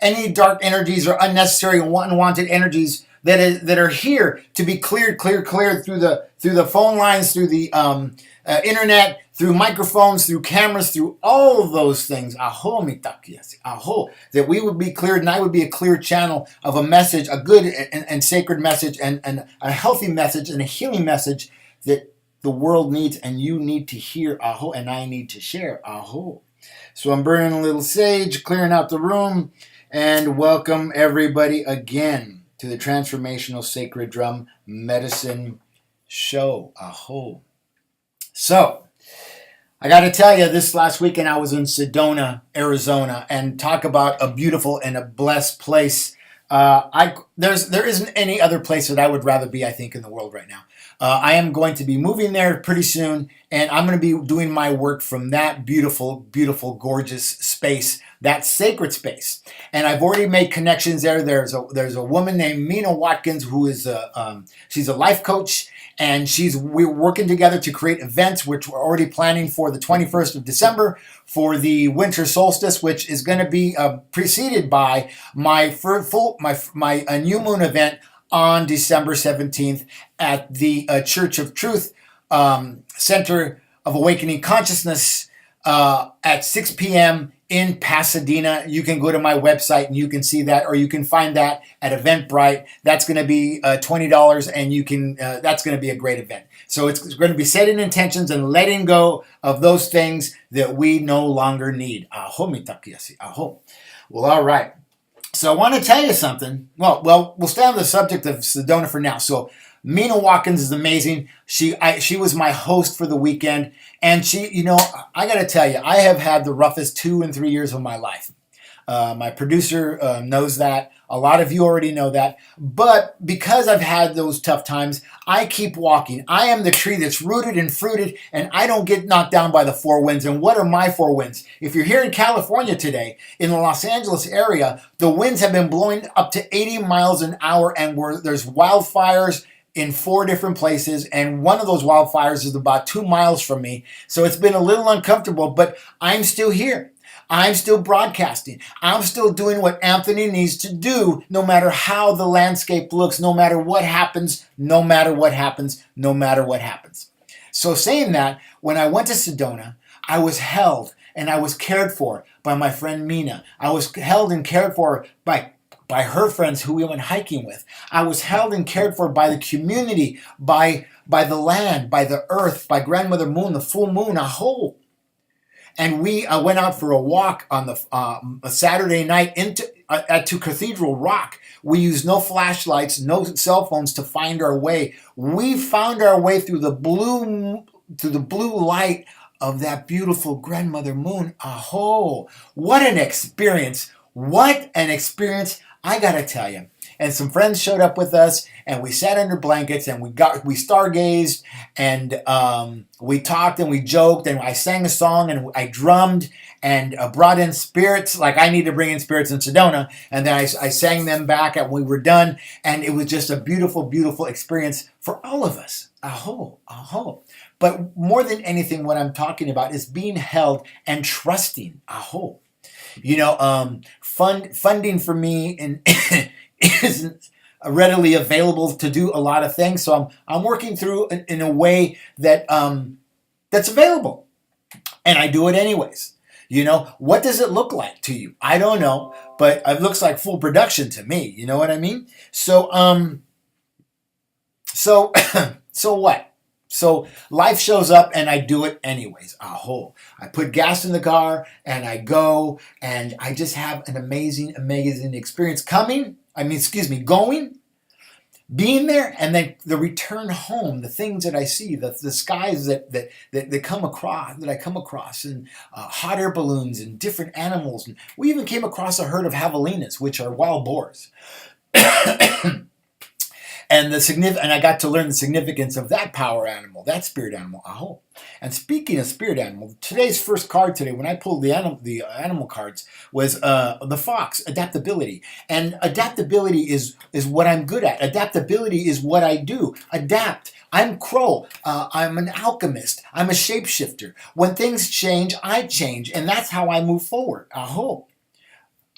any dark energies or unnecessary and unwanted energies that are here to be cleared through the phone lines, through the internet, through microphones, through cameras, through all of those things. Aho mitakiasi, aho, that we would be cleared, and I would be a clear channel of a message, a good and sacred message, and a healthy message, and a healing message that the world needs, and you need to hear. Aho, and I need to share. Aho. So I'm burning a little sage, clearing out the room, and welcome everybody again to the Transformational Sacred Drum Medicine Show. Aho. So, I got to tell you, this last weekend I was in Sedona, Arizona, and talk about a beautiful and a blessed place. There isn't any other place that I would rather be, I think, in the world right now. I am going to be moving there pretty soon, and I'm going to be doing my work from that beautiful, beautiful, gorgeous space, that sacred space. And I've already made connections there. There's a woman named Mina Watkins who is she's a life coach, and we're working together to create events, which we're already planning for the 21st of December for the winter solstice, which is going to be preceded by my new moon event on December 17th at the Church of Truth Center of Awakening Consciousness at 6 p.m. in Pasadena. You can go to my website and you can see that, or you can find that at Eventbrite. That's going to be $20, and you can. That's going to be a great event. So it's going to be setting intentions and letting go of those things that we no longer need. Aho mitakiasi. Aho. Well, all right. So I want to tell you something. Well, we'll stay on the subject of Sedona for now. So Mina Watkins is amazing. She was my host for the weekend, and I got to tell you, I have had the roughest 2 and 3 years of my life. My producer knows that. A lot of you already know that. But because I've had those tough times, I keep walking. I am the tree that's rooted and fruited, and I don't get knocked down by the four winds. And what are my four winds? If you're here in California today, in the Los Angeles area, the winds have been blowing up to 80 miles an hour, and there's wildfires in 4 different places, and one of those wildfires is about 2 miles from me. So it's been a little uncomfortable, but I'm still here. I'm still broadcasting. I'm still doing what Anthony needs to do, no matter how the landscape looks, no matter what happens, no matter what happens, no matter what happens. So saying that, when I went to Sedona, I was held and I was cared for by my friend Mina. I was held and cared for by her friends who we went hiking with. I was held and cared for by the community, by the land, by the earth, by Grandmother Moon, the full moon, Aho. And we went out for a walk on a Saturday night to Cathedral Rock. We used no flashlights, no cell phones to find our way. We found our way through the blue light of that beautiful Grandmother Moon. Aho! What an experience! What an experience! I gotta tell you. And some friends showed up with us, and we sat under blankets, and we stargazed, and we talked, and we joked, and I sang a song, and I drummed, and brought in spirits, like I need to bring in spirits in Sedona, and then I sang them back, and we were done, and it was just a beautiful, beautiful experience for all of us. Aho, aho. But more than anything, what I'm talking about is being held and trusting. Aho. Funding for me isn't readily available to do a lot of things, so I'm working through in a way that that's available, and I do it anyways. What does it look like to you? I don't know, but it looks like full production to me. You know what I mean? So so what? So life shows up and I do it anyways. Aho. I put gas in the car and I go, and I just have an amazing, amazing experience going, being there, and then the return home, the things that I see, the skies that I come across, and hot air balloons and different animals. And we even came across a herd of javelinas, which are wild boars. And I got to learn the significance of that power animal, that spirit animal. Aho. And speaking of spirit animal, today's first card today, when I pulled the animal cards, was the fox, adaptability. And adaptability is what I'm good at. Adaptability is what I do. Adapt. I'm Crow. I'm an alchemist. I'm a shapeshifter. When things change, I change, and that's how I move forward. Aho.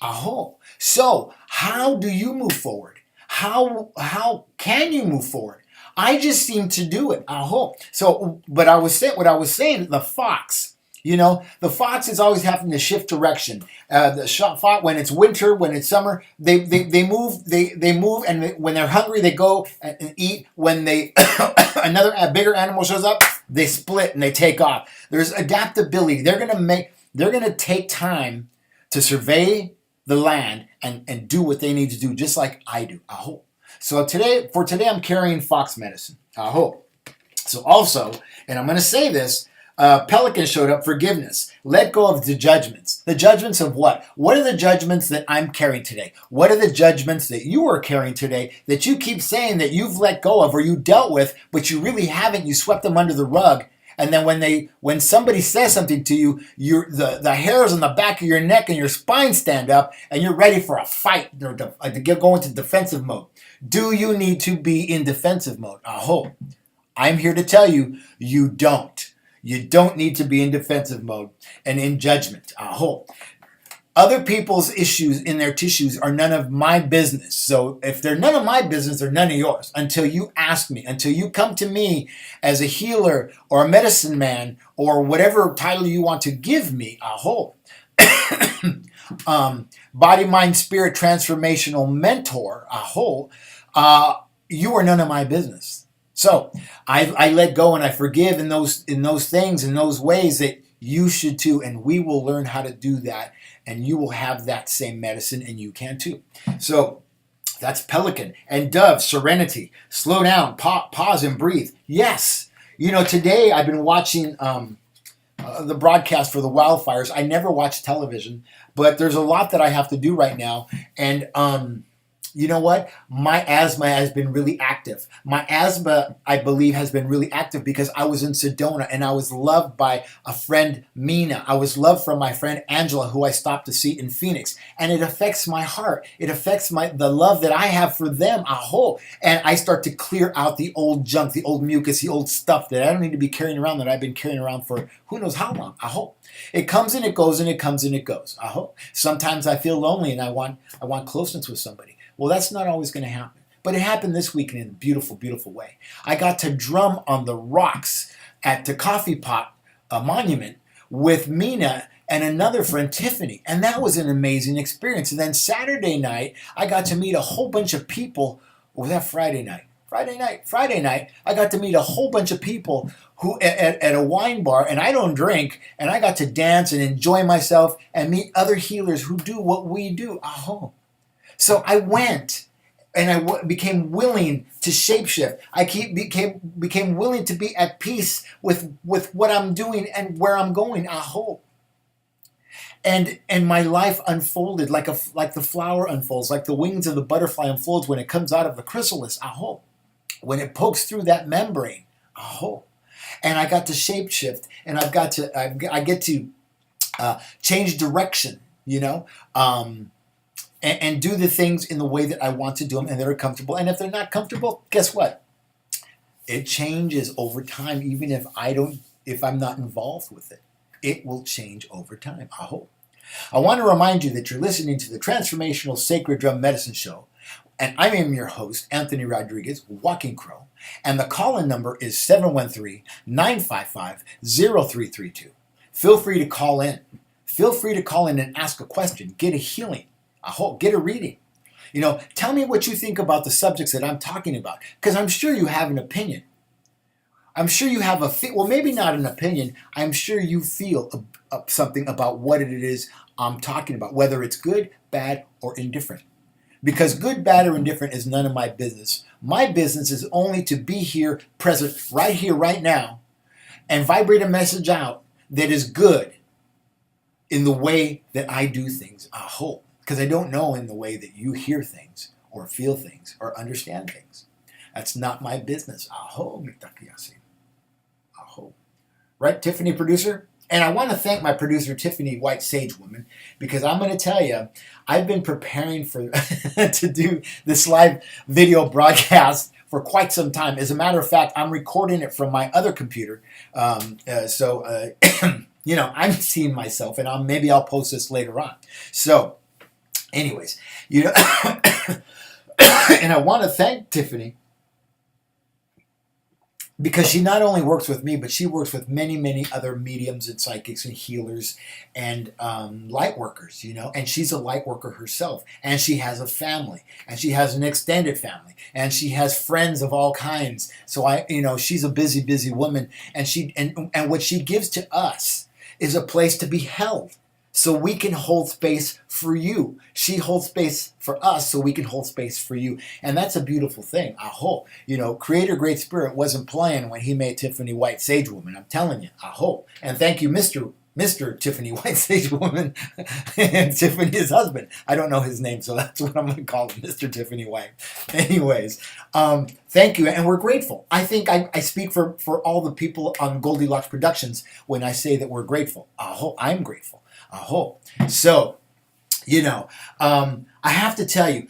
Aho. So how do you move forward? How can you move forward? I just seem to do it. Aho. So, but I was saying what I was saying. The fox. The fox is always having to shift direction. The fox, when it's winter, when it's summer, they move. They move, and when they're hungry, they go and eat. When they a bigger animal shows up, they split and they take off. There's adaptability. They're gonna take time to survey the land and do what they need to do, just like I do. Aho. So today, I'm carrying fox medicine. Aho. So also, and I'm going to say this, Pelican showed up, forgiveness. Let go of the judgments. The judgments of what? What are the judgments that I'm carrying today? What are the judgments that you are carrying today that you keep saying that you've let go of or you dealt with, but you really haven't? You swept them under the rug. And then when somebody says something to you, the hairs on the back of your neck and your spine stand up, and you're ready for a fight or to go into defensive mode. Do you need to be in defensive mode? Aho. I'm here to tell you, you don't. You don't need to be in defensive mode and in judgment. Aho. Other people's issues in their tissues are none of my business. So if they're none of my business, they're none of yours. Until you ask me, until you come to me as a healer or a medicine man or whatever title you want to give me, aho. Body, mind, spirit, transformational mentor, aho. You are none of my business. So I let go and I forgive in those things, in those ways that you should too, and we will learn how to do that, and you will have that same medicine, and you can too. So that's Pelican. And Dove, serenity. Slow down, pause and breathe. Yes. Today I've been watching the broadcast for the wildfires. I never watch television, but there's a lot that I have to do right now, and you know what? My asthma has been really active. My asthma, I believe, has been really active because I was in Sedona and I was loved by a friend, Mina. I was loved from my friend, Angela, who I stopped to see in Phoenix. And it affects my heart. It affects the love that I have for them. Aho. And I start to clear out the old junk, the old mucus, the old stuff that I don't need to be carrying around that I've been carrying around for who knows how long. Aho. It comes and it goes and it comes and it goes. Aho. Sometimes I feel lonely and I want closeness with somebody. Well, that's not always going to happen. But it happened this week in a beautiful, beautiful way. I got to drum on the rocks at the Coffee Pot Monument with Mina and another friend, Tiffany. And that was an amazing experience. And then Saturday night, I got to meet a whole bunch of people. Or was that Friday night? Friday night, I got to meet a whole bunch of people who at a wine bar, and I don't drink, and I got to dance and enjoy myself and meet other healers who do what we do. Aho. So I went, and I became willing to shapeshift. I became willing to be at peace with what I'm doing and where I'm going. Aho. And my life unfolded like the flower unfolds, like the wings of the butterfly unfolds when it comes out of the chrysalis. Aho. When it pokes through that membrane. Aho. And I got to shapeshift, and I get to change direction. And do the things in the way that I want to do them and that are comfortable. And if they're not comfortable, guess what? It changes over time, even if I'm not involved with it. It will change over time, I hope. I want to remind you that you're listening to the Transformational Sacred Drum Medicine Show, and I am your host, Anthony Rodriguez, Walking Crow, and the call-in number is 713-955-0332. Feel free to call in. Feel free to call in and ask a question, get a healing. I hope, get a reading. Tell me what you think about the subjects that I'm talking about, because I'm sure you have an opinion. I'm sure you have well, maybe not an opinion. I'm sure you feel something about what it is I'm talking about, whether it's good, bad, or indifferent. Because good, bad, or indifferent is none of my business. My business is only to be here, present, right here, right now, and vibrate a message out that is good in the way that I do things. I hope. Because I don't know in the way that you hear things or feel things or understand things. That's not my business. Aho, mitakiyasi. Aho. Right, Tiffany, producer? And I want to thank my producer, Tiffany White Sage Woman, because I'm going to tell you, I've been preparing for to do this live video broadcast for quite some time. As a matter of fact, I'm recording it from my other computer. I'm seeing myself, and maybe I'll post this later on. So, Anyways, you know, and I want to thank Tiffany because she not only works with me, but she works with many, many other mediums and psychics and healers and light workers, you know. And she's a light worker herself, and she has a family, and she has an extended family, and she has friends of all kinds. So she's a busy, busy woman, and and what she gives to us is a place to be held. So we can hold space for you. She holds space for us so we can hold space for you. And that's a beautiful thing. I hope. Creator Great Spirit wasn't playing when he made Tiffany White Sage Woman. I'm telling you. I hope. And thank you, Mr. Tiffany White Sage Woman, and Tiffany's husband. I don't know his name, so that's what I'm going to call him, Mr. Tiffany White. Anyways, thank you, and we're grateful. I think I speak for all the people on Goldilocks Productions when I say that we're grateful. I hope I'm grateful. I hope. So, I have to tell you,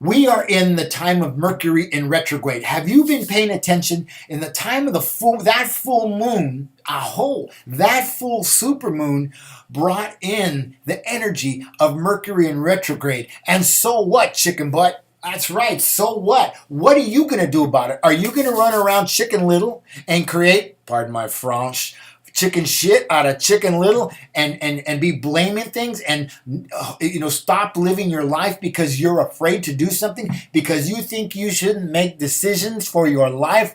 we are in the time of Mercury in retrograde. Have you been paying attention? In the time of that full moon, that full supermoon brought in the energy of Mercury in retrograde. And so what, chicken butt? That's right. So what? What are you going to do about it? Are you going to run around Chicken Little and create, pardon my French, chicken shit out of Chicken Little and be blaming things and stop living your life because you're afraid to do something, because you think you shouldn't make decisions for your life?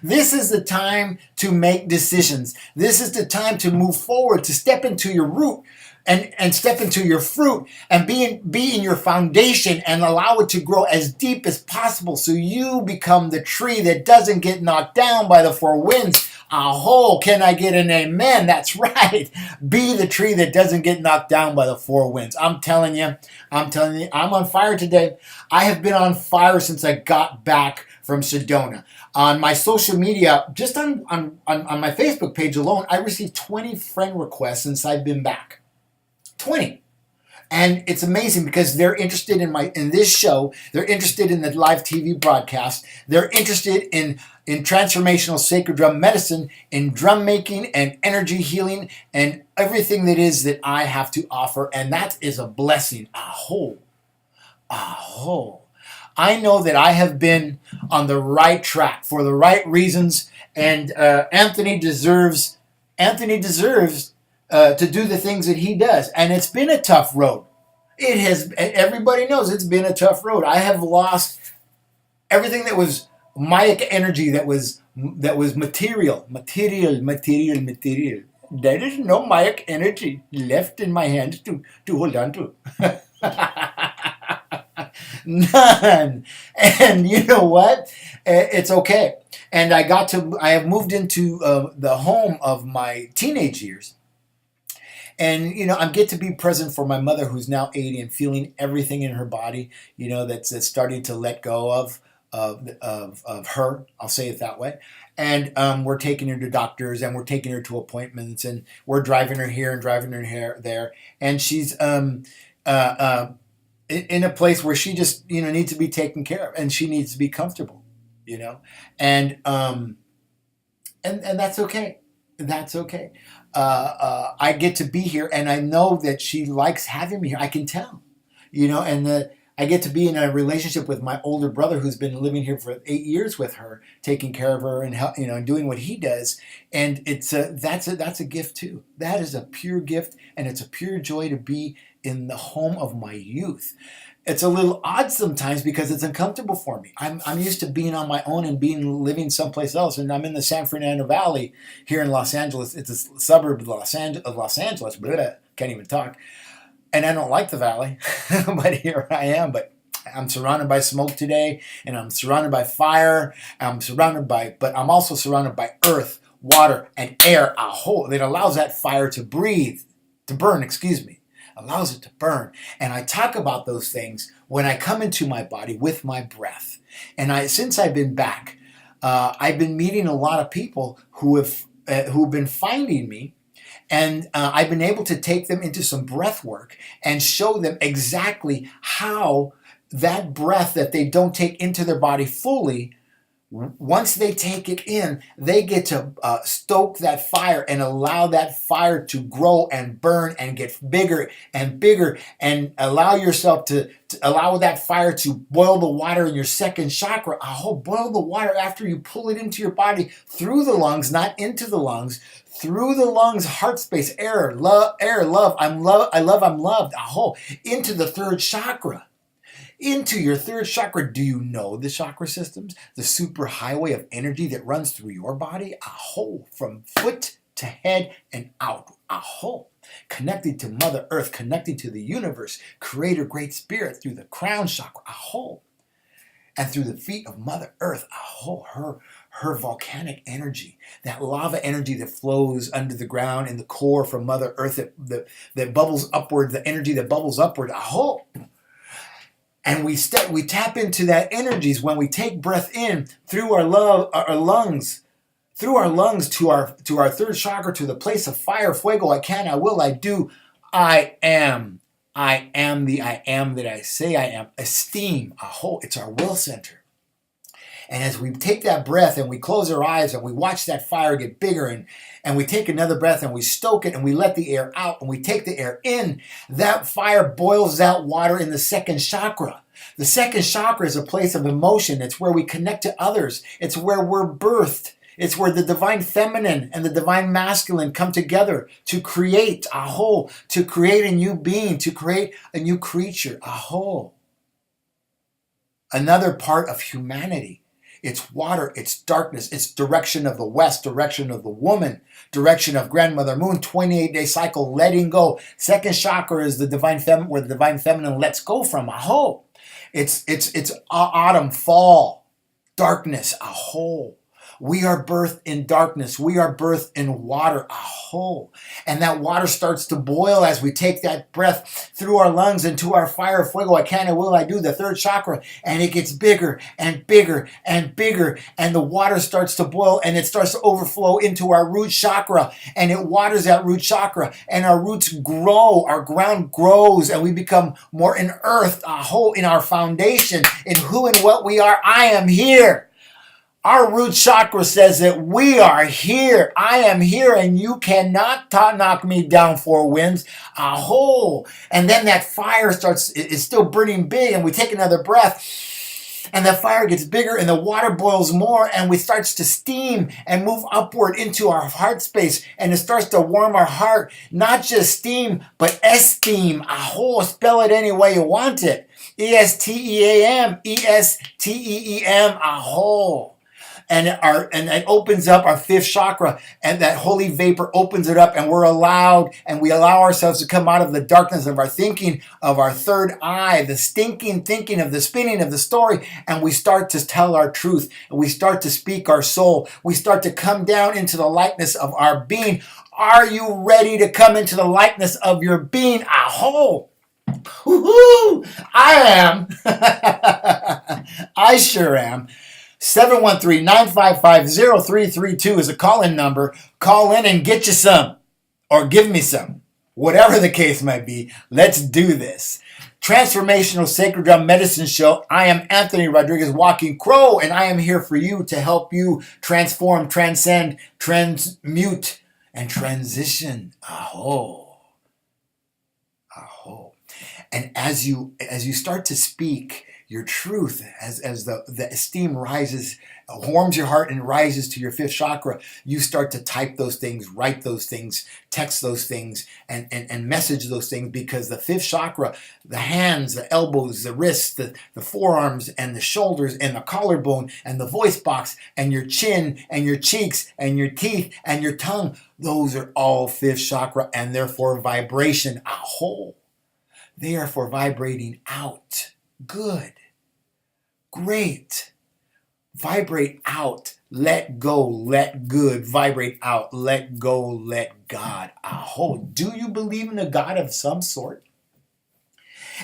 This is the time to make decisions. This is the time to move forward, to step into your root and step into your fruit and be in your foundation and allow it to grow as deep as possible so you become the tree that doesn't get knocked down by the four winds. Can I get an amen? That's right. Be the tree that doesn't get knocked down by the four winds. I'm telling you, I'm on fire today. I have been on fire since I got back from Sedona. On my social media, just on my Facebook page alone, I received 20 friend requests since I've been back. 20. And it's amazing because they're interested in this show. They're interested in the live TV broadcast. They're interested in transformational sacred drum medicine, in drum making and energy healing and everything that I have to offer. And that is a blessing. I know that I have been on the right track for the right reasons. And Anthony deserves to do the things that he does. And it's been a tough road. It has. Everybody knows it's been a tough road. I have lost everything that was Mayic energy, that was material. There is no Mayic energy left in my hands to hold on to. None. And you know what? It's okay. And I have moved into the home of my teenage years. And, I get to be present for my mother, who's now 80 and feeling everything in her body, that's starting to let go of her. I'll say it that way. And we're taking her to doctors, and we're taking her to appointments, and we're driving her here and driving her there. And she's in a place where she just, needs to be taken care of, and she needs to be comfortable, and that's okay. That's okay. I get to be here, and I know that she likes having me here. I can tell, and I get to be in a relationship with my older brother, who's been living here for 8 years with her, taking care of her and and doing what he does. And that's a gift too. That is a pure gift, and it's a pure joy to be in the home of my youth. It's a little odd sometimes because it's uncomfortable for me. I'm used to being on my own and living someplace else, and I'm in the San Fernando Valley here in Los Angeles. It's a suburb of Los Angeles. Blah, can't even talk, and I don't like the valley, but here I am. But I'm surrounded by smoke today, and I'm surrounded by fire. But I'm also surrounded by earth, water, and air. That allows that fire to burn. Allows it to burn. And I talk about those things when I come into my body with my breath. And since I've been back, I've been meeting a lot of people who've been finding me, and I've been able to take them into some breath work and show them exactly how that breath that they don't take into their body fully Once they take it in, they get to stoke that fire and allow that fire to grow and burn and get bigger and bigger, and allow yourself to allow that fire to boil the water in your second chakra. Boil the water after you pull it into your body through the lungs, not into the lungs. Through the lungs, heart space, air, love, I'm loved. Into the third chakra. Into your third chakra. Do you know the chakra systems? The super highway of energy that runs through your body? From foot to head and out. Connected to Mother Earth, connected to the universe, Creator, Great Spirit, through the crown chakra. And through the feet of Mother Earth. Her volcanic energy, that lava energy that flows under the ground in the core from Mother Earth, that bubbles upward, the energy that bubbles upward. And we tap into that energies when we take breath in through our lungs, to our third chakra, to the place of fire, fuego, I can, I will, I do, I am. I am the I am that I say I am. Esteem, it's our will center. And as we take that breath and we close our eyes and we watch that fire get bigger, and we take another breath and we stoke it and we let the air out and we take the air in, that fire boils out water in the second chakra. The second chakra is a place of emotion. It's where we connect to others. It's where we're birthed. It's where the divine feminine and the divine masculine come together to create to create a new being, to create a new creature. Another part of humanity. It's water, it's darkness, it's direction of the west, direction of the woman, direction of grandmother moon, 28-day cycle, letting go. Second chakra is the divine feminine, where the divine feminine lets go from. It's autumn, fall, darkness. We are birthed in darkness. We are birthed in water. And that water starts to boil as we take that breath through our lungs into our fire, fuego, I can, I will, I do, the third chakra. And it gets bigger and bigger and bigger. And the water starts to boil and it starts to overflow into our root chakra. And it waters that root chakra. And our roots grow. Our ground grows. And we become more unearthed, in our foundation, in who and what we are. I am here. Our root chakra says that we are here. I am here and you cannot knock me down four winds. And then that fire is still burning big, and we take another breath and the fire gets bigger and the water boils more, and we starts to steam and move upward into our heart space, and it starts to warm our heart. Not just steam, but esteem. Spell it any way you want it. E-S-T-E-A-M, E-S-T-E-E-M, And it opens up our fifth chakra, and that holy vapor opens it up, and we allow ourselves to come out of the darkness of our thinking, of our third eye, the stinking thinking of the spinning of the story, and we start to tell our truth, and we start to speak our soul. We start to come down into the likeness of our being. Are you ready to come into the likeness of your being? Woo-hoo! I am. I sure am. 713-955-0332 is a call-in number. Call in and get you some, or give me some. Whatever the case might be, let's do this. Transformational Sacred Drum Medicine Show. I am Anthony Rodriguez, Walking Crow, and I am here for you to help you transform, transcend, transmute, and transition. And as you start to speak your truth, as the esteem rises, warms your heart and rises to your fifth chakra, you start to type those things, write those things, text those things, and message those things, because the fifth chakra, the hands, the elbows, the wrists, the forearms, and the shoulders, and the collarbone, and the voice box, and your chin, and your cheeks, and your teeth, and your tongue, those are all fifth chakra, and therefore vibration. They are for vibrating out. Good. Great. Vibrate out. Let go. Let good. Vibrate out. Let go. Let God. Do you believe in a God of some sort?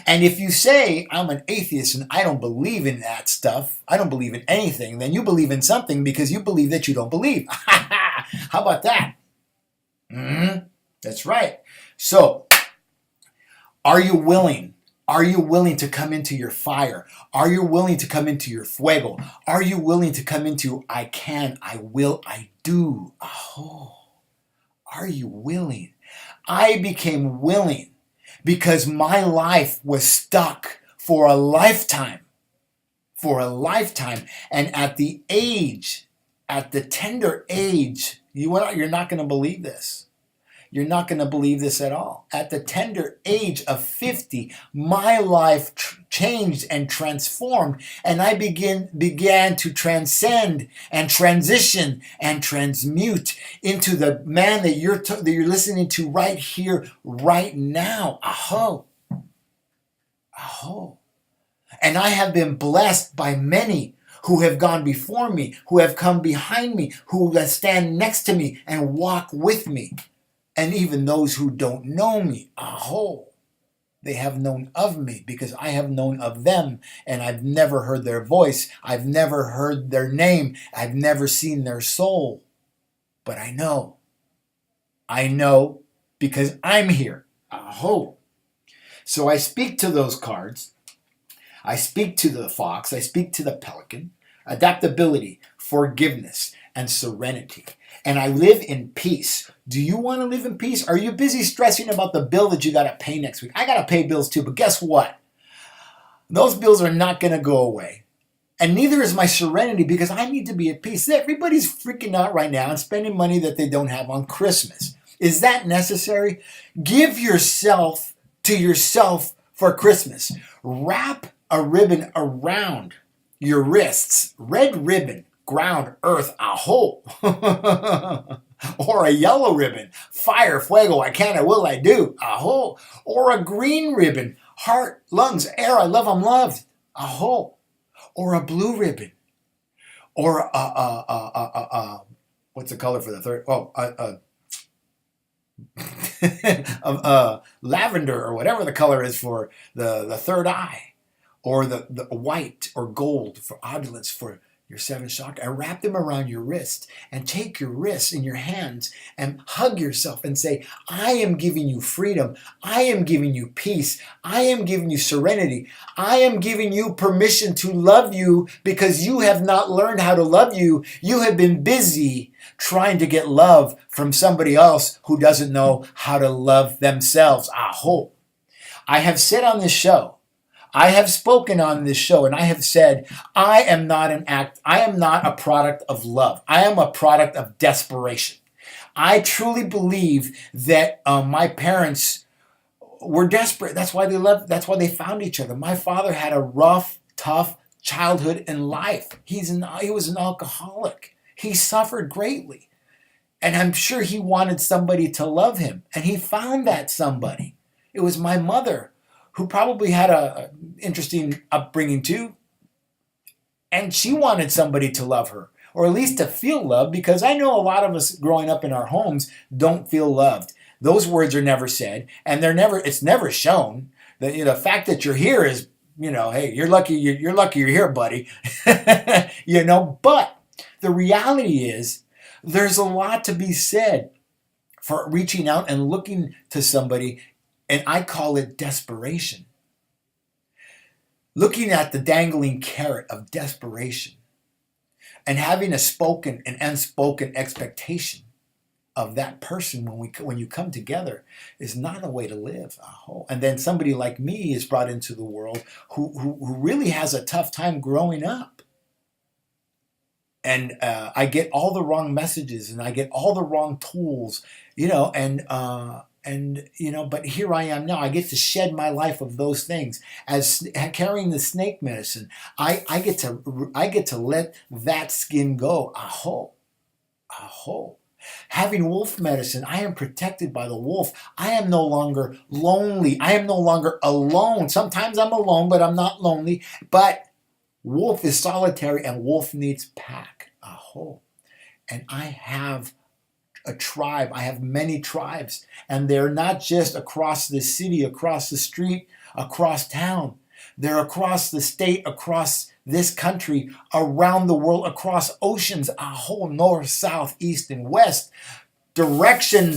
And if you say, I'm an atheist and I don't believe in that stuff, I don't believe in anything, then you believe in something because you believe that you don't believe. How about that? That's right. So, are you willing? Are you willing to come into your fire? Are you willing to come into your fuego? Are you willing to come into I can, I will, I do? Oh, are you willing? I became willing because my life was stuck for a lifetime. For a lifetime. And at the tender age, you're not going to believe this. You're not going to believe this at all. At the tender age of 50, my life changed and transformed, and I began to transcend and transition and transmute into the man that you're listening to right here, right now. Aho. Aho. And I have been blessed by many who have gone before me, who have come behind me, who stand next to me and walk with me. And even those who don't know me, aho, they have known of me because I have known of them, and I've never heard their voice. I've never heard their name. I've never seen their soul. But I know. I know because I'm here. Aho. So I speak to those cards. I speak to the fox. I speak to the pelican. Adaptability, forgiveness, and serenity. And I live in peace. Do you want to live in peace? Are you busy stressing about the bill that you got to pay next week? I got to pay bills too, but guess what? Those bills are not going to go away. And neither is my serenity because I need to be at peace. Everybody's freaking out right now and spending money that they don't have on Christmas. Is that necessary? Give yourself to yourself for Christmas. Wrap a ribbon around your wrists. Red ribbon. Ground, earth, aho. Or a yellow ribbon, fire, fuego, I can, I will, I do, aho. Or a green ribbon, heart, lungs, air, I love, I'm loved, aho. Or a blue ribbon, or what's the color for the third? Lavender, or whatever the color is for the third eye, or the white or gold for opulence, for your seventh chakra, and wrap them around your wrist, and take your wrists in your hands and hug yourself and say, I am giving you freedom. I am giving you peace. I am giving you serenity. I am giving you permission to love you because you have not learned how to love you. You have been busy trying to get love from somebody else who doesn't know how to love themselves. Aho. I have said on this show, I have spoken on this show, and I have said, I am not a product of love. I am a product of desperation. I truly believe that my parents were desperate. That's why they found each other. My father had a rough, tough childhood and life. He was an alcoholic. He suffered greatly. And I'm sure he wanted somebody to love him. And he found that somebody. It was my mother, who probably had an interesting upbringing too. And she wanted somebody to love her, or at least to feel loved, because I know a lot of us growing up in our homes don't feel loved. Those words are never said, and it's never shown. The fact that you're here is, hey, you're lucky you're here, buddy. But the reality is there's a lot to be said for reaching out and looking to somebody. And I call it desperation. Looking at the dangling carrot of desperation and having a spoken and unspoken expectation of that person when you come together is not a way to live. And then somebody like me is brought into the world who really has a tough time growing up. And I get all the wrong messages and I get all the wrong tools, but here I am now. I get to shed my life of those things as carrying the snake medicine. I get to let that skin go. Aho, aho. Having wolf medicine, I am protected by the wolf. I am no longer lonely. I am no longer alone. Sometimes I'm alone, but I'm not lonely. But wolf is solitary, and wolf needs pack. Aho, and I have a tribe. I have many tribes, and they're not just across the city, across the street, across town. They're across the state, across this country, around the world, across oceans, a whole north, south, east, and west. Direction,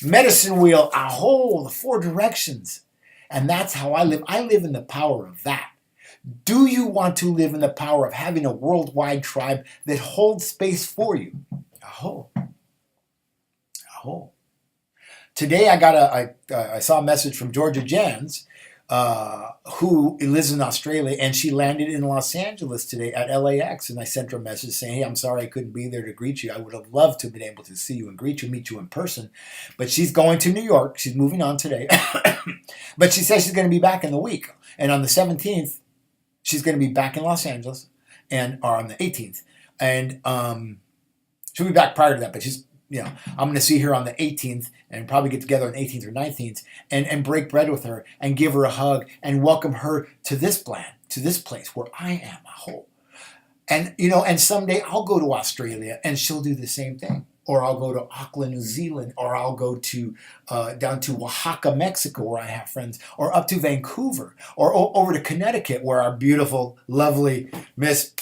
medicine wheel, the 4 directions. And that's how I live. I live in the power of that. Do you want to live in the power of having a worldwide tribe that holds space for you? Aho. Aho. Today I saw a message from Georgia Jans, who lives in Australia, and she landed in Los Angeles today at LAX. And I sent her a message saying, hey, I'm sorry I couldn't be there to greet you. I would have loved to have been able to see you and greet you, meet you in person. But she's going to New York. She's moving on today. But she says she's going to be back in the week. And on the 17th, she's going to be back in Los Angeles, or on the 18th. And she'll be back prior to that, but I'm going to see her on the 18th and probably get together on the 18th or 19th and break bread with her and give her a hug and welcome her to this land, to this place where I am a whole. And someday I'll go to Australia and she'll do the same thing. Or I'll go to Auckland, New Zealand, or I'll go to down to Oaxaca, Mexico, where I have friends, or up to Vancouver, or over to Connecticut, where our beautiful, lovely Miss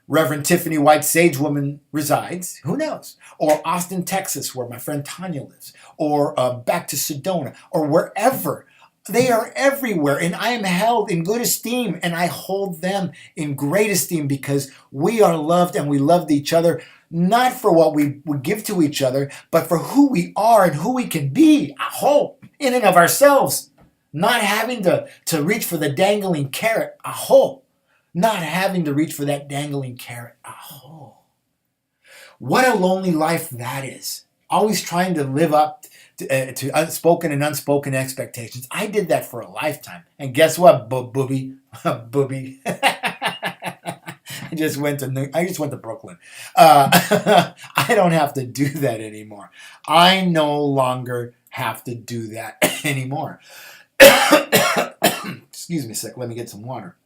Reverend Tiffany White Sage Woman resides. Who knows? Or Austin, Texas, where my friend Tanya lives, or back to Sedona, or wherever. They are everywhere, and I am held in good esteem, and I hold them in great esteem because we are loved and we loved each other, not for what we would give to each other, but for who we are and who we can be, aho, in and of ourselves. Not having to reach for the dangling carrot, aho. Not having to reach for that dangling carrot, aho. What a lonely life that is. Always trying to live up to unspoken and unspoken expectations. I did that for a lifetime. And guess what, booby? Booby. I just went to Brooklyn. I don't have to do that anymore. I no longer have to do that anymore. Excuse me a sec. Let me get some water.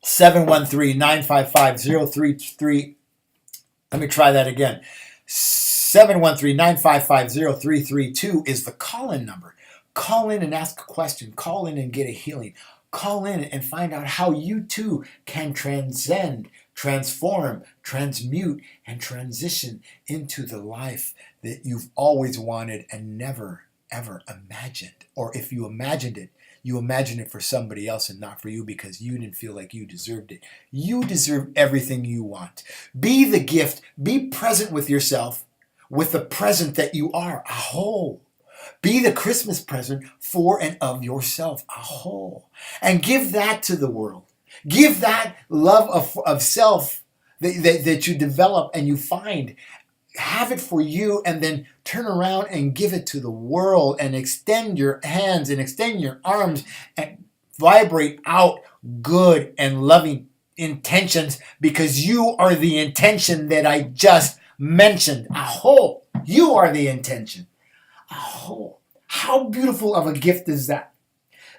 713-955-0333. Let me try that again. 713-955-0332 is the call-in number. Call in and ask a question. Call in and get a healing. Call in and find out how you too can transcend, transform, transmute, and transition into the life that you've always wanted and never, ever imagined. Or if you imagined it, you imagined it for somebody else and not for you because you didn't feel like you deserved it. You deserve everything you want. Be the gift. Be present with yourself, with the present that you are. Aho. Be the Christmas present for and of yourself. Aho. And give that to the world. Give that love of self that you develop and you find. Have it for you and then turn around and give it to the world and extend your hands and extend your arms and vibrate out good and loving intentions because you are the intention that I just mentioned. Aho. You are the intention. Oh, how beautiful of a gift is that?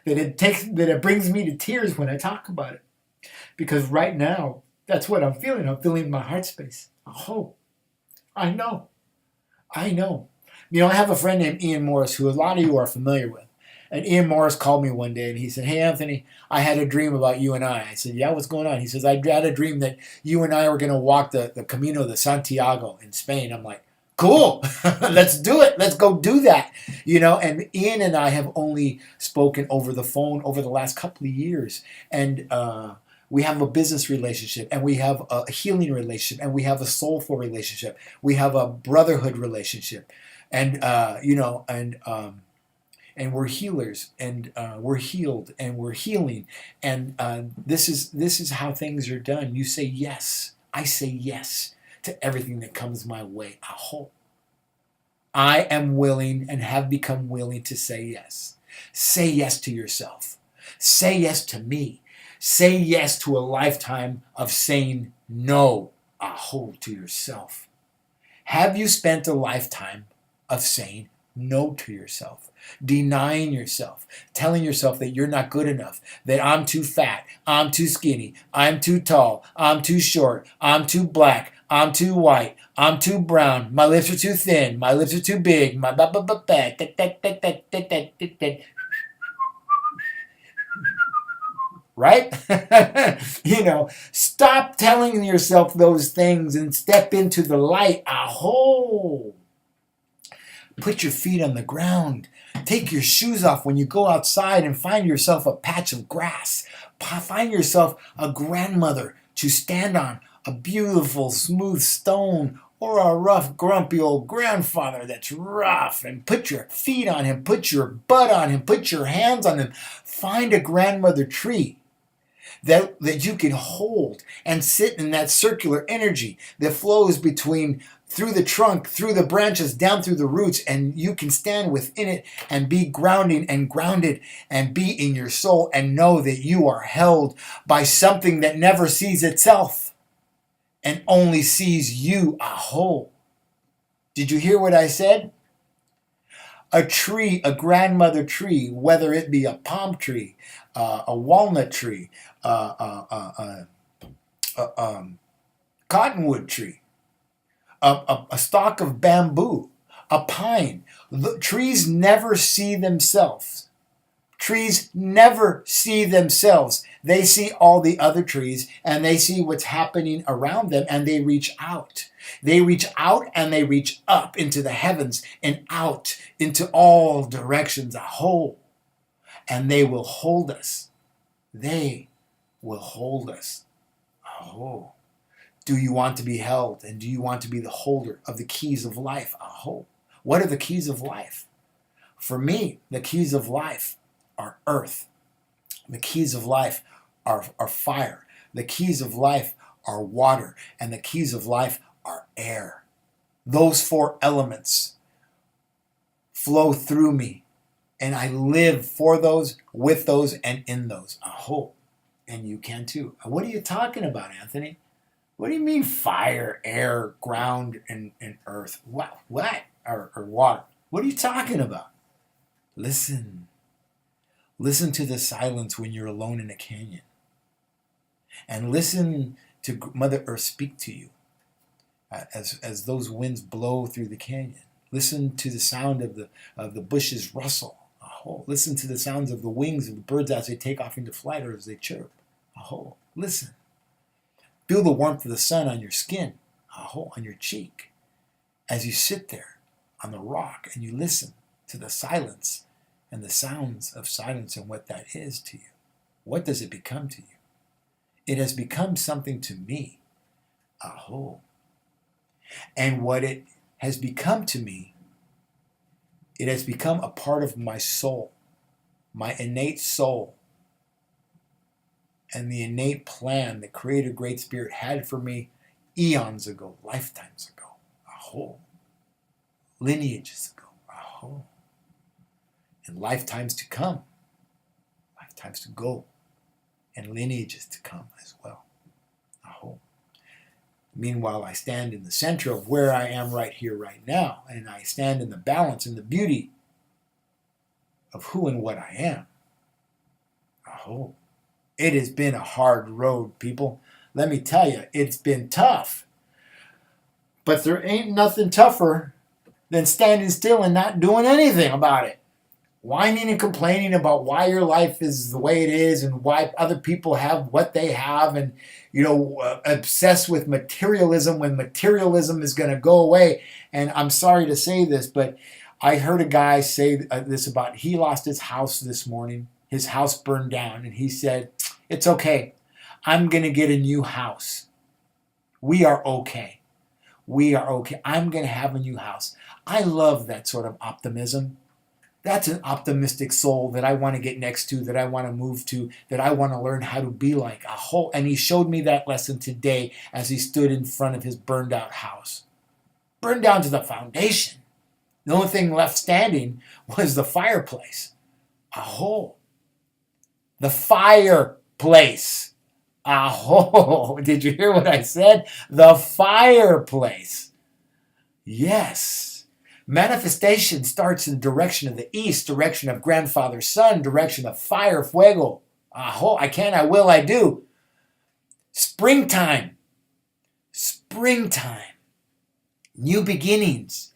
That it brings me to tears when I talk about it. Because right now, that's what I'm feeling. I'm feeling my heart space. Oh, I know. I have a friend named Ian Morris who a lot of you are familiar with. And Ian Morris called me one day and he said, hey, Anthony, I had a dream about you and I. I said, yeah, what's going on? He says, I had a dream that you and I were going to walk the Camino de Santiago in Spain. I'm like, cool. Let's do it. Let's go do that. And Ian and I have only spoken over the phone over the last couple of years. And we have a business relationship and we have a healing relationship and we have a soulful relationship. We have a brotherhood relationship. And, and we're healers and we're healed and we're healing. And this is how things are done. You say yes. I say yes to everything that comes my way. I am willing and have become willing to say yes. Say yes to yourself. Say yes to me. Say yes to a lifetime of saying no, to yourself. Have you spent a lifetime of saying no to yourself, denying yourself, telling yourself that you're not good enough, that I'm too fat, I'm too skinny, I'm too tall, I'm too short, I'm too black, I'm too white, I'm too brown, my lips are too thin, my lips are too big, my right? Stop telling yourself those things and step into the light. Put your feet on the ground. Take your shoes off when you go outside and find yourself a patch of grass. Find yourself a grandmother to stand on, a beautiful smooth stone, or a rough grumpy old grandfather that's rough, and put your feet on him, put your butt on him, put your hands on him. Find a grandmother tree that you can hold and sit in that circular energy that flows through the trunk, through the branches, down through the roots, and you can stand within it and be grounding and grounded and be in your soul and know that you are held by something that never sees itself and only sees you a whole. Did you hear what I said? A tree, a grandmother tree, whether it be a palm tree, a walnut tree, a cottonwood tree, a stalk of bamboo, a pine. Trees never see themselves. Trees never see themselves. They see all the other trees and they see what's happening around them and they reach out. They reach out and they reach up into the heavens and out into all directions, a whole. And they will hold us. They will hold us. Oh. Do you want to be held? And do you want to be the holder of the keys of life? Oh. What are the keys of life? For me, the keys of life are earth. The keys of life are fire. The keys of life are water. And the keys of life are air. Those four elements flow through me. And I live for those, with those, and in those. Aho. And you can too. What are you talking about, Anthony? What do you mean fire, air, ground, and earth? What? Or water? What are you talking about? Listen. Listen to the silence when you're alone in a canyon. And listen to Mother Earth speak to you as those winds blow through the canyon. Listen to the sound of the bushes rustle. Aho. Listen to the sounds of the wings of the birds as they take off into flight or as they chirp. Aho. Listen. Feel the warmth of the sun on your skin. Aho. On your cheek. As you sit there on the rock and you listen to the silence and the sounds of silence and what that is to you. What does it become to you? It has become something to me. Aho. And what it has become to me, it has become a part of my soul, my innate soul, and the innate plan the Creator Great Spirit had for me eons ago, lifetimes ago, aho, lineages ago, aho, and lifetimes to come, lifetimes to go, and lineages to come as well, aho. Meanwhile, I stand in the center of where I am right here, right now, and I stand in the balance and the beauty of who and what I am. Aho. It has been a hard road, people. Let me tell you, it's been tough. But there ain't nothing tougher than standing still and not doing anything about it. Whining and complaining about why your life is the way it is and why other people have what they have and, obsessed with materialism when materialism is going to go away. And I'm sorry to say this, but I heard a guy say this about, he lost his house this morning. His house burned down and he said, it's okay. I'm going to get a new house. We are okay. We are okay. I'm going to have a new house. I love that sort of optimism. That's an optimistic soul that I want to get next to, that I want to move to, that I want to learn how to be like. And he showed me that lesson today as he stood in front of his burned out house. Burned down to the foundation. The only thing left standing was the fireplace. Aho. The fireplace. Aho. Did you hear what I said? The fireplace. Yes. Manifestation starts in the direction of the east, direction of grandfather sun, direction of fire, fuego. Aho, I can, I will, I do. Springtime. Springtime. New beginnings.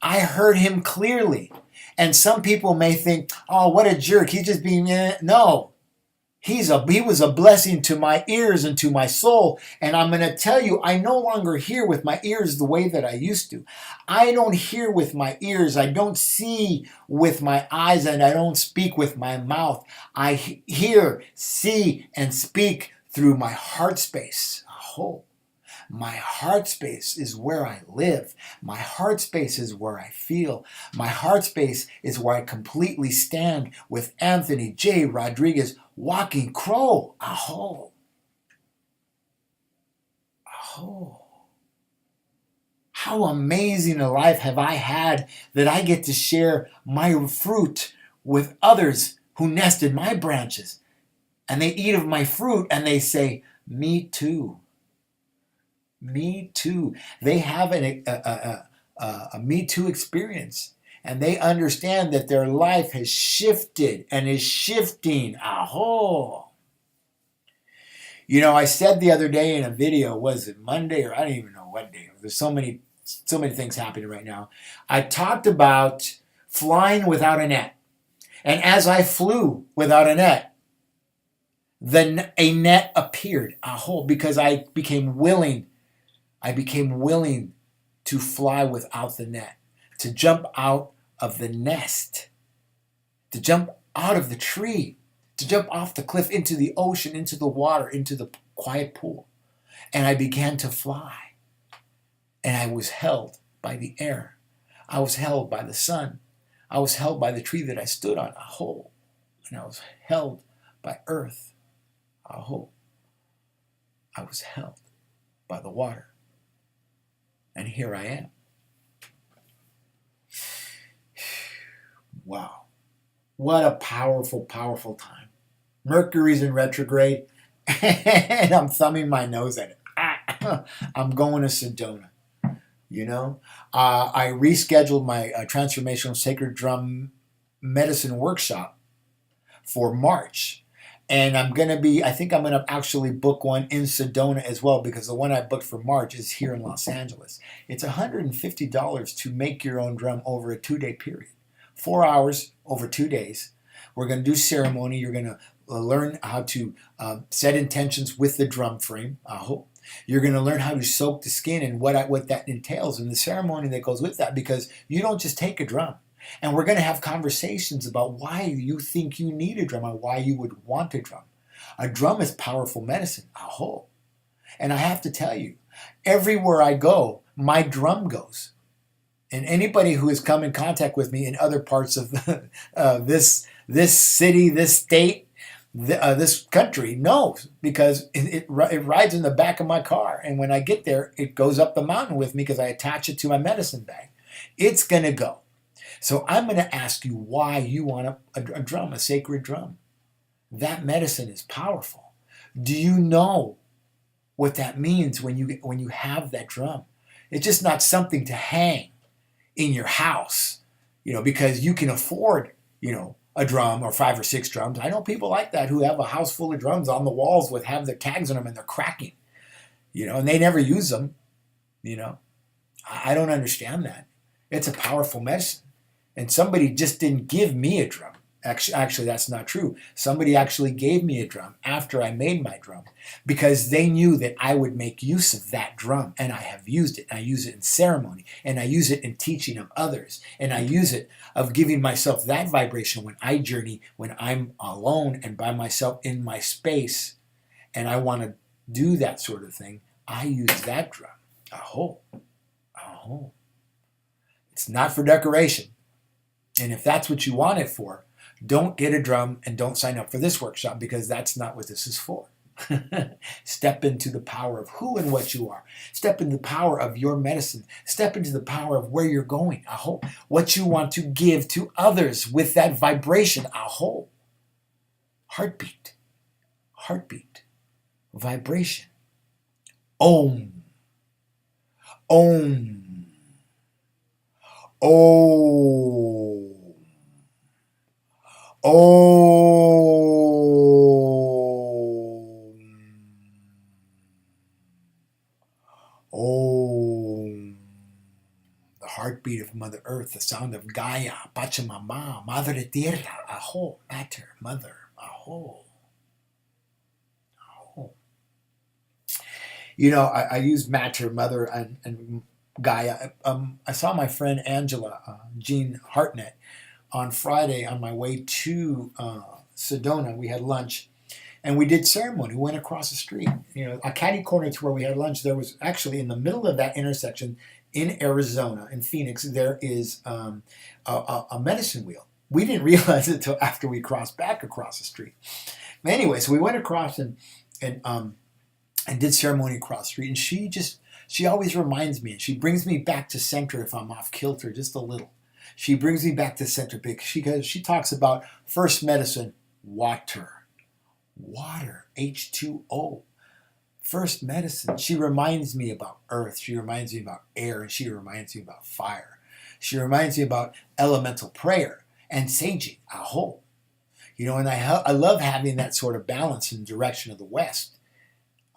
I heard him clearly. And some people may think, oh, what a jerk. He's just being, no. He was a blessing to my ears and to my soul. And I'm going to tell you, I no longer hear with my ears the way that I used to. I don't hear with my ears. I don't see with my eyes, and I don't speak with my mouth. I hear, see, and speak through my heart space. Oh, my heart space is where I live. My heart space is where I feel. My heart space is where I completely stand with Anthony J. Rodriguez, Walking Crow. Aho. Aho. How amazing a life have I had that I get to share my fruit with others who nest in my branches. And they eat of my fruit and they say, me too. Me too. They have a Me Too experience, and they understand that their life has shifted and is shifting. Aho. You know, I said the other day in a video, was it Monday or I don't even know what day? There's so many things happening right now. I talked about flying without a net, and as I flew without a net, then a net appeared. Aho, because I became willing to fly without the net, to jump out of the nest, to jump out of the tree, to jump off the cliff into the ocean, into the water, into the quiet pool. And I began to fly. And I was held by the air. I was held by the sun. I was held by the tree that I stood on, Aho. And I was held by earth, Aho. I was held by the water. And here I am. Wow. What a powerful, powerful time. Mercury's in retrograde, and I'm thumbing my nose at it. I'm going to Sedona. You know, I rescheduled my Transformational Sacred Drum Medicine workshop for March. And I think I'm going to actually book one in Sedona as well, because the one I booked for March is here in Los Angeles. It's $150 to make your own drum over a 2-day period. 4 hours over 2 days. We're going to do ceremony. You're going to learn how to set intentions with the drum frame. Aho. You're going to learn how to soak the skin and what that entails and the ceremony that goes with that, because you don't just take a drum. And we're going to have conversations about why you think you need a drum and why you would want a drum. A drum is powerful medicine. Aho. And I have to tell you, everywhere I go, my drum goes. And anybody who has come in contact with me in other parts of this city, this state, this country knows, because it rides in the back of my car. And when I get there, it goes up the mountain with me because I attach it to my medicine bag. It's going to go. So I'm going to ask you why you want a drum, a sacred drum. That medicine is powerful. Do you know what that means when you have that drum? It's just not something to hang in your house, because you can afford, a drum or 5 or 6 drums. I know people like that who have a house full of drums on the walls have their tags on them and they're cracking, and they never use them. I don't understand that. It's a powerful medicine. And somebody just didn't give me a drum. Actually, that's not true. Somebody actually gave me a drum after I made my drum, because they knew that I would make use of that drum. And I have used it. I use it in ceremony, and I use it in teaching of others. And I use it of giving myself that vibration when I journey, when I'm alone and by myself in my space, and I want to do that sort of thing. I use that drum. Aho. Aho. It's not for decoration. And if that's what you want it for, don't get a drum and don't sign up for this workshop, because that's not what this is for. Step into the power of who and what you are. Step into the power of your medicine. Step into the power of where you're going. Aho. What you want to give to others with that vibration. Aho. Heartbeat. Heartbeat. Vibration. Om. Om. Om. Om. Om. The heartbeat of Mother Earth, the sound of Gaia, Pachamama, Madre Tierra, Aho, Mater, Mother, Aho. I used matter, mother, and Gaia. I saw my friend Angela, Jean Hartnett, on Friday on my way to Sedona. We had lunch and we did ceremony. We went across the street. A catty corner to where we had lunch. There was actually in the middle of that intersection in Arizona, in Phoenix, there is a medicine wheel. We didn't realize it until after we crossed back across the street. Anyway, so we went across and did ceremony across the street. And she always reminds me, and she brings me back to center if I'm off kilter just a little. She brings me back to center because she talks about first medicine, water, H2O. First medicine. She reminds me about earth. She reminds me about air, and she reminds me about fire. She reminds me about elemental prayer and saging. Aho. And I love having that sort of balance in the direction of the West.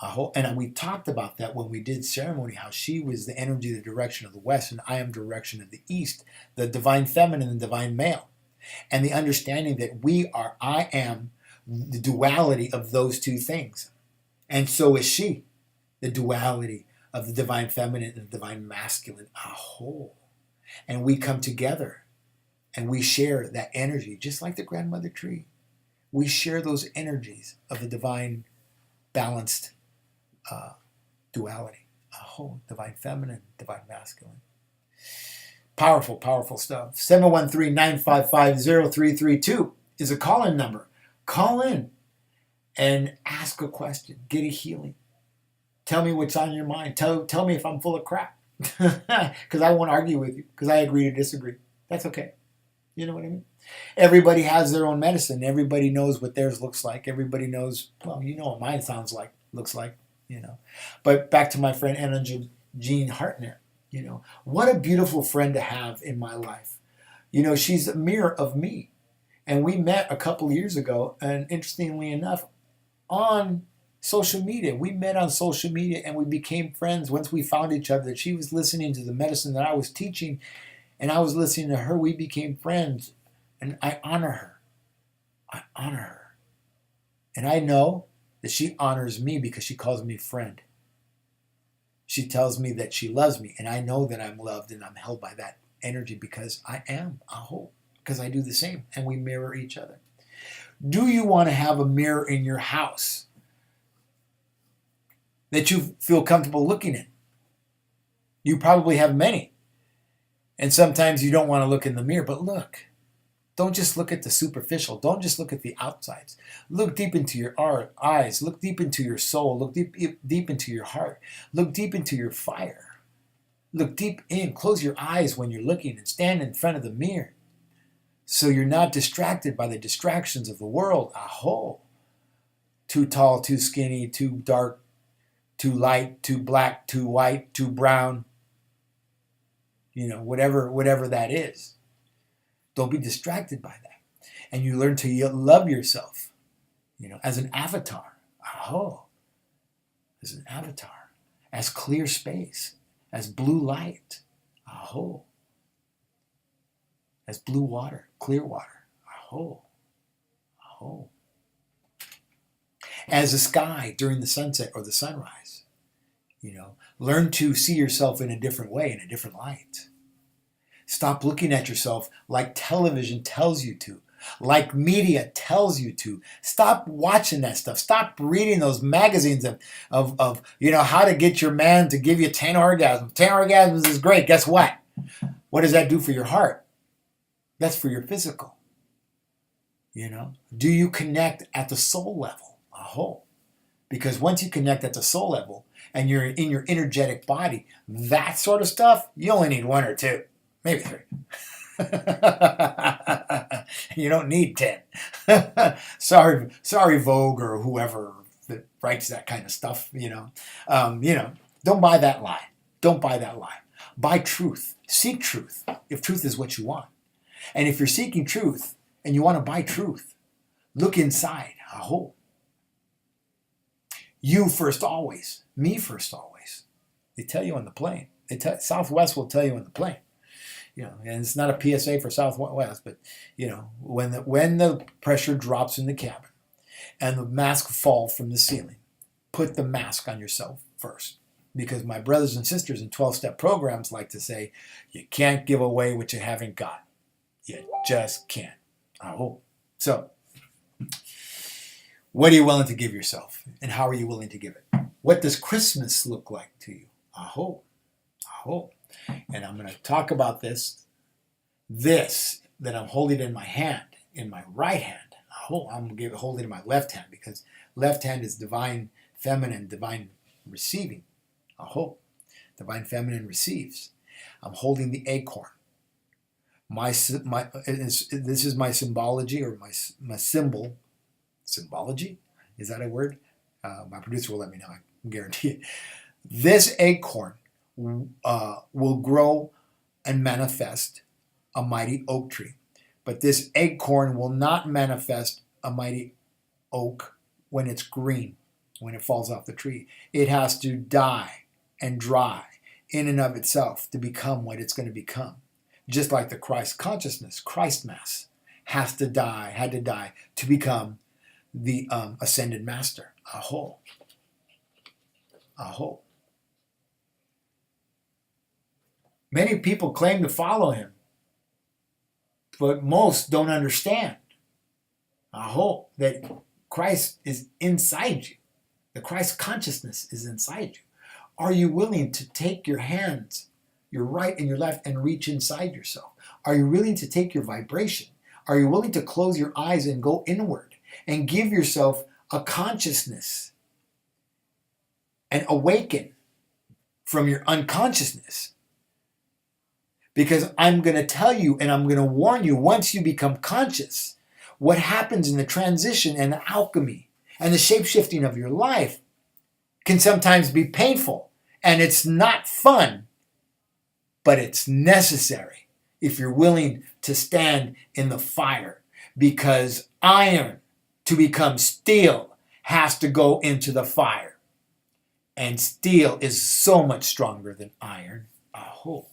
And we talked about that when we did ceremony, how she was the energy, the direction of the West, and I am direction of the East, the divine feminine and divine male. And the understanding that I am the duality of those two things. And so is she, the duality of the divine feminine and the divine masculine. Aho. And we come together and we share that energy, just like the grandmother tree. We share those energies of the divine balanced duality. Divine feminine, divine masculine. Powerful, powerful stuff. 713-955-0332 is a call-in number. Call in and ask a question. Get a healing. Tell me what's on your mind. Tell me if I'm full of crap. Because I won't argue with you. Because I agree to disagree. That's okay. You know what I mean? Everybody has their own medicine. Everybody knows what theirs looks like. Everybody knows, what mine looks like. But back to my friend Angela Jean Hartnett. What a beautiful friend to have in my life. She's a mirror of me. And we met a couple years ago, and interestingly enough, on social media. We met on social media and we became friends once we found each other. That she was listening to the medicine that I was teaching, and I was listening to her. We became friends, and I honor her. I honor her. And I know that she honors me because she calls me friend. She tells me that she loves me, and I know that I'm loved and I'm held by that energy because I am. Aho. Because I do the same, and we mirror each other. Do you want to have a mirror in your house that you feel comfortable looking in? You probably have many. And sometimes you don't want to look in the mirror, but look. Don't just look at the superficial. Don't just look at the outsides. Look deep into your eyes. Look deep into your soul. Look deep into your heart. Look deep into your fire. Look deep in. Close your eyes when you're looking and stand in front of the mirror so you're not distracted by the distractions of the world. Aho. Too tall, too skinny, too dark, too light, too black, too white, too brown. Whatever that is. Don't be distracted by that. And you learn to love yourself, as an avatar. Aho. As an avatar. As clear space. As blue light. Aho. As blue water. Clear water. Aho. Aho. As a sky during the sunset or the sunrise. Learn to see yourself in a different way, in a different light. Stop looking at yourself like television tells you to, like media tells you to. Stop watching that stuff. Stop reading those magazines of how to get your man to give you 10 orgasms. 10 orgasms is great. Guess what? What does that do for your heart? That's for your physical. Do you connect at the soul level? Aho. Because once you connect at the soul level and you're in your energetic body, that sort of stuff, you only need 1 or 2. Maybe 3. You don't need 10. Sorry, Vogue or whoever that writes that kind of stuff. Don't buy that lie. Don't buy that lie. Buy truth. Seek truth. If truth is what you want, and if you're seeking truth and you want to buy truth, look inside. Aho. You first, always. Me first, always. They tell you on the plane. Southwest will tell you on the plane. And it's not a PSA for Southwest, but when the pressure drops in the cabin and the mask falls from the ceiling, put the mask on yourself first. Because my brothers and sisters in 12-step programs like to say, you can't give away what you haven't got. You just can't. Oh. So, what are you willing to give yourself? And how are you willing to give it? What does Christmas look like to you? Aho. Aho. And I'm going to talk about this that I'm holding in my hand, in my right hand. Aho. I'm going to hold it in my left hand because left hand is divine feminine, divine receiving. Aho. Divine feminine receives. I'm holding the acorn. This is my symbology or my symbol. Symbology? Is that a word? My producer will let me know. I can guarantee it. This acorn will grow and manifest a mighty oak tree. But this acorn will not manifest a mighty oak when it's green, when it falls off the tree. It has to die and dry in and of itself to become what it's going to become. Just like the Christ consciousness, Christ Mass, had to die to become the ascended master. Aho. Aho. Many people claim to follow him, but most don't understand. Aho. That Christ is inside you. The Christ consciousness is inside you. Are you willing to take your hands, your right and your left, and reach inside yourself? Are you willing to take your vibration? Are you willing to close your eyes and go inward and give yourself a consciousness and awaken from your unconsciousness? Because I'm going to tell you and I'm going to warn you, once you become conscious, what happens in the transition and the alchemy and the shape-shifting of your life can sometimes be painful. And it's not fun, but it's necessary if you're willing to stand in the fire. Because iron, to become steel, has to go into the fire. And steel is so much stronger than iron. Aho.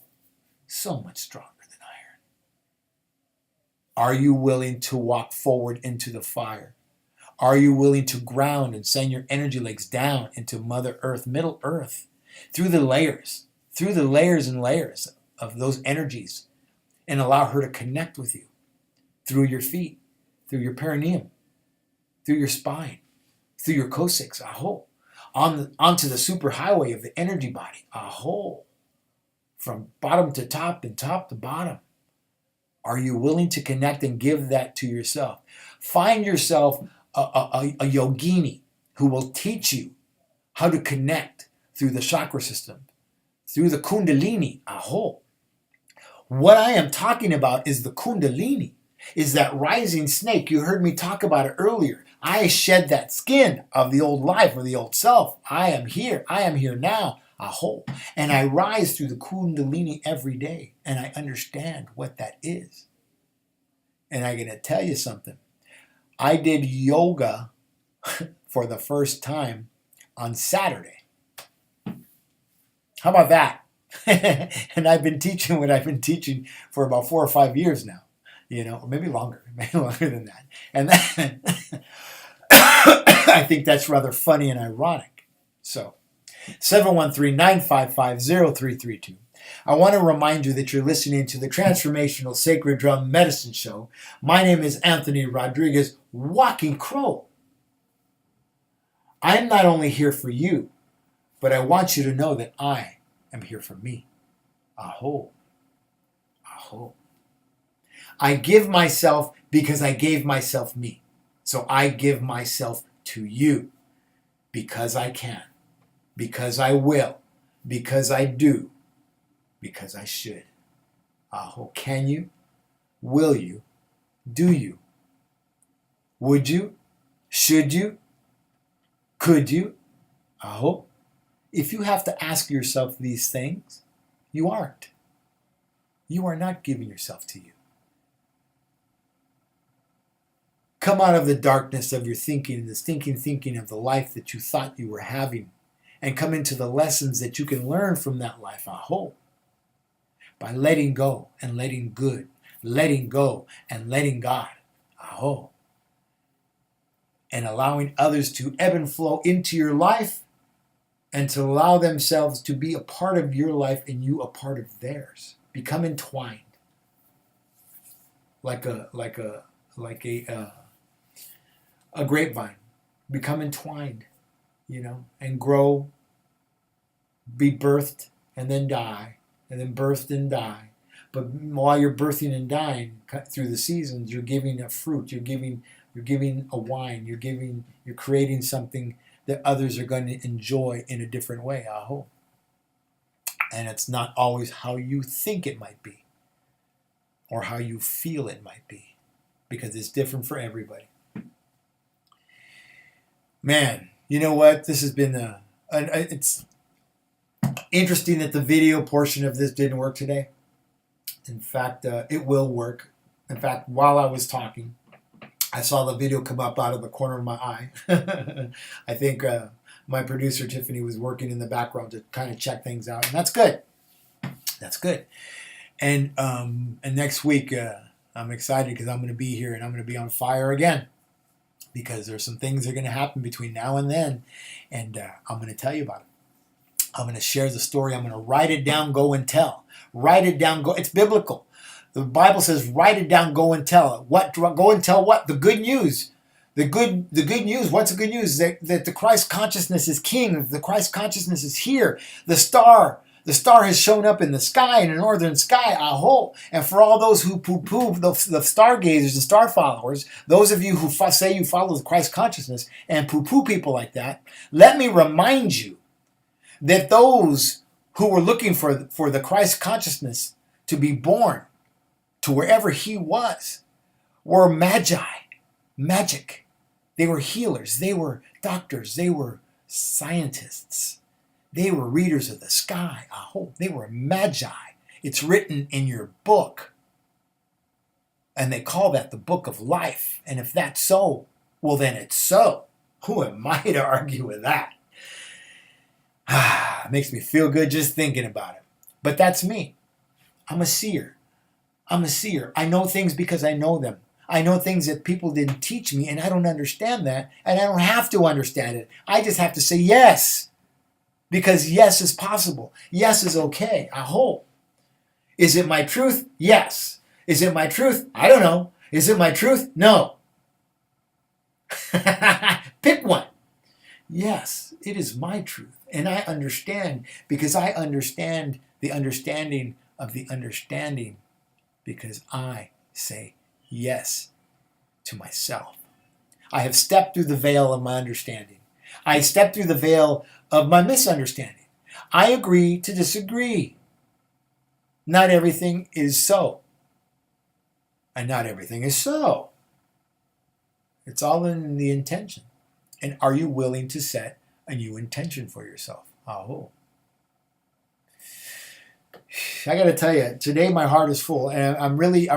So much stronger than iron. Are you willing to walk forward into the fire? Are you willing to ground and send your energy legs down into Mother Earth, Middle Earth, through the layers and layers of those energies, and allow her to connect with you through your feet, through your perineum, through your spine, through your coccyx, aho, onto the superhighway of the energy body, aho, from bottom to top and top to bottom. Are you willing to connect and give that to yourself? Find yourself a yogini who will teach you how to connect through the chakra system, through the kundalini, aho. What I am talking about is the kundalini, is that rising snake. You heard me talk about it earlier. I shed that skin of the old life or the old self. I am here now, aho. And I rise through the kundalini every day, and I understand what that is. And I'm going to tell you something. I did yoga for the first time on Saturday. How about that? And I've been teaching what I've been teaching for about 4 or 5 years now, or maybe longer than that. And then I think that's rather funny and ironic. So 713-955-0332. I want to remind you that you're listening to the Transformational Sacred Drum Medicine Show. My name is Anthony Rodriguez, Walking Crow. I'm not only here for you, but I want you to know that I am here for me. Aho. Aho. I give myself because I gave myself me. So I give myself to you because I can, because I will, because I do, because I should. Aho. Can you? Will you? Do you? Would you? Should you? Could you? Aho. If you have to ask yourself these things, you aren't. You are not giving yourself to you. Come out of the darkness of your thinking, the stinking thinking of the life that you thought you were having, and come into the lessons that you can learn from that life. Aho. By letting go and letting good, letting go and letting God. Aho. And allowing others to ebb and flow into your life and to allow themselves to be a part of your life and you a part of theirs. Become entwined, like a grapevine. Become entwined, and grow, be birthed, and then die, and then birthed and die. But while you're birthing and dying through the seasons, you're giving a fruit. You're giving a wine. You're creating something that others are going to enjoy in a different way. I hope. And it's not always how you think it might be, or how you feel it might be, because it's different for everybody. Man, you know what? This has been it's interesting that the video portion of this didn't work today. In fact, it will work. In fact, while I was talking, I saw the video come up out of the corner of my eye. I think my producer, Tiffany, was working in the background to kind of check things out. And that's good. That's good. And next week, I'm excited because I'm going to be here and I'm going to be on fire again. Because there's some things that are going to happen between now and then. And I'm going to tell you about it. I'm going to share the story. I'm going to write it down, go and tell. Write it down, go. It's biblical. The Bible says, write it down, go and tell it. What? Go and tell what? The good news. The good news. What's the good news? That the Christ consciousness is king. The Christ consciousness is here. The star has shown up in the sky, in the northern sky, aho. And for all those who poo-poo, the stargazers, the star followers, those of you who say you follow the Christ consciousness and poo-poo people like that, let me remind you that those who were looking for the Christ consciousness to be born to wherever he was were magic. They were healers. They were doctors. They were scientists. They were readers of the sky. They were magi. It's written in your book. And they call that the book of life. And if that's so, well, then it's so. Who am I to argue with that? It makes me feel good just thinking about it. But that's me. I'm a seer. I know things because I know them. I know things that people didn't teach me, and I don't understand that, and I don't have to understand it. I just have to say yes. Because yes is possible. Yes is okay. I hope. Is it my truth? Yes. Is it my truth? I don't know. Is it my truth? No. Pick one. Yes, it is my truth. And I understand because I understand the understanding of the understanding because I say yes to myself. I have stepped through the veil of my understanding. I stepped through the veil of my misunderstanding. I agree to disagree. Not everything is so. And not everything is so. It's all in the intention. And are you willing to set a new intention for yourself? I got to tell you, today my heart is full, and I'm really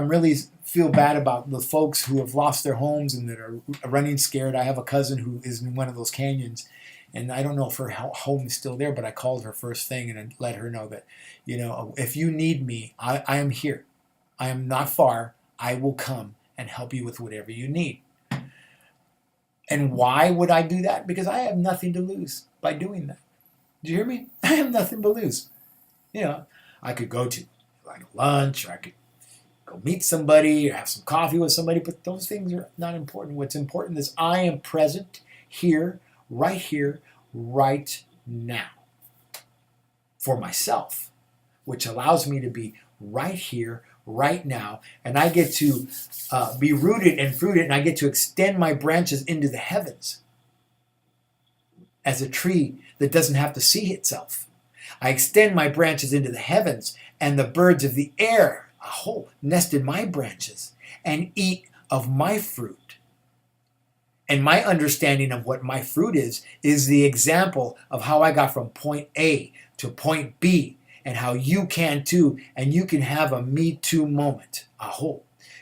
feel bad about the folks who have lost their homes and that are running scared. I have a cousin who is in one of those canyons, and I don't know if her home is still there, but I called her first thing and I let her know that, if you need me, I am here. I am not far. I will come and help you with whatever you need. And why would I do that? Because I have nothing to lose by doing that. Do you hear me? I have nothing to lose. I could go to lunch, or I could go meet somebody, or have some coffee with somebody, but those things are not important. What's important is I am present here, right now, for myself, which allows me to be right here, right now, and I get to be rooted and fruited, and I get to extend my branches into the heavens as a tree that doesn't have to see itself. I extend my branches into the heavens, and the birds of the air nest in my branches and eat of my fruit. And my understanding of what my fruit is the example of how I got from point A to point B, and how you can too, and you can have a Me Too moment.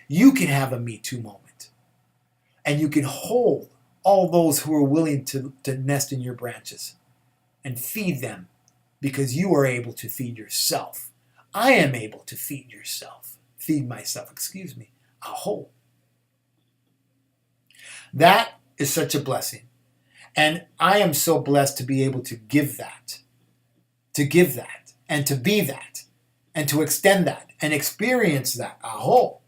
You can have a Me Too moment. And you can hold all those who are willing to nest in your branches and feed them, because you are able to feed yourself. I am able to feed myself. That is such a blessing. And I am so blessed to be able to give that, and to be that, and to extend that, and experience that. Aho.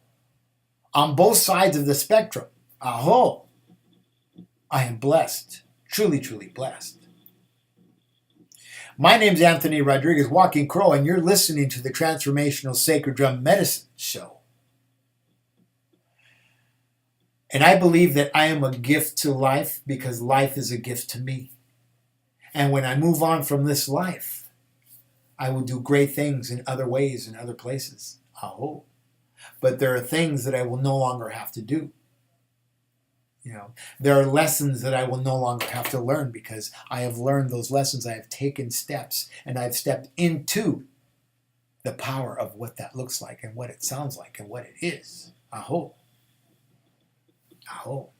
On both sides of the spectrum. Aho. I am blessed. Truly, truly blessed. My name's Anthony Rodriguez, Walking Crow, and you're listening to the Transformational Sacred Drum Medicine Show. And I believe that I am a gift to life because life is a gift to me. And when I move on from this life, I will do great things in other ways, in other places. Aho. But there are things that I will no longer have to do. There are lessons that I will no longer have to learn because I have learned those lessons. I have taken steps and I've stepped into the power of what that looks like and what it sounds like and what it is. Aho. Aho.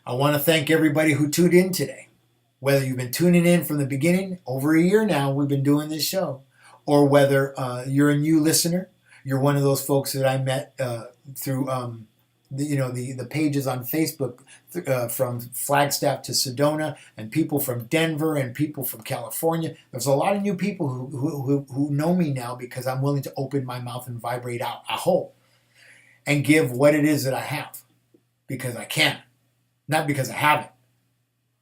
I want to thank everybody who tuned in today. Whether you've been tuning in from the beginning, over a year now we've been doing this show, or whether you're a new listener, you're one of those folks that I met through the pages on Facebook from Flagstaff to Sedona, and people from Denver and people from California. There's a lot of new people who know me now because I'm willing to open my mouth and vibrate out aho and give what it is that I have because I can, not because I haven't,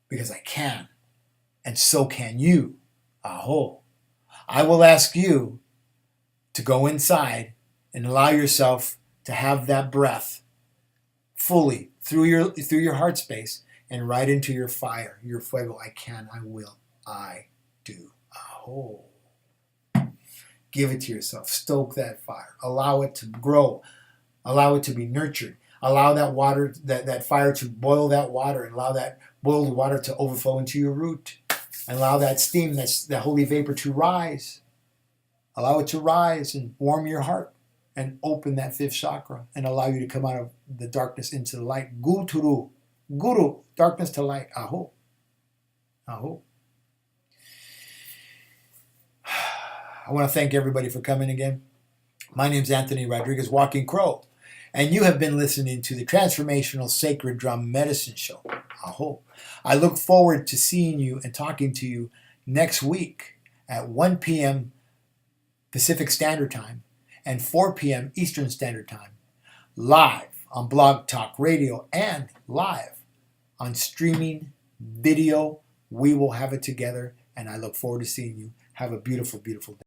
because I can, and so can you. Aho. I will ask you to go inside and allow yourself to have that breath fully through your heart space and right into your fire, your fuego. I can, I will, I do. Aho. Give it to yourself. Stoke that fire. Allow it to grow. Allow it to be nurtured. Allow that water, that fire to boil that water, and allow that boiled water to overflow into your root. And allow that steam, that holy vapor to rise. Allow it to rise and warm your heart and open that fifth chakra and allow you to come out of the darkness into the light. Guru, darkness to light. Aho. Aho. I want to thank everybody for coming again. My name's Anthony Rodriguez, Walking Crow, and you have been listening to the Transformational Sacred Drum Medicine Show. Aho. I look forward to seeing you and talking to you next week at 1 p.m. Pacific Standard Time and 4 p.m. Eastern Standard Time, live on Blog Talk Radio and live on streaming video. We will have it together, and I look forward to seeing you. Have a beautiful, beautiful day.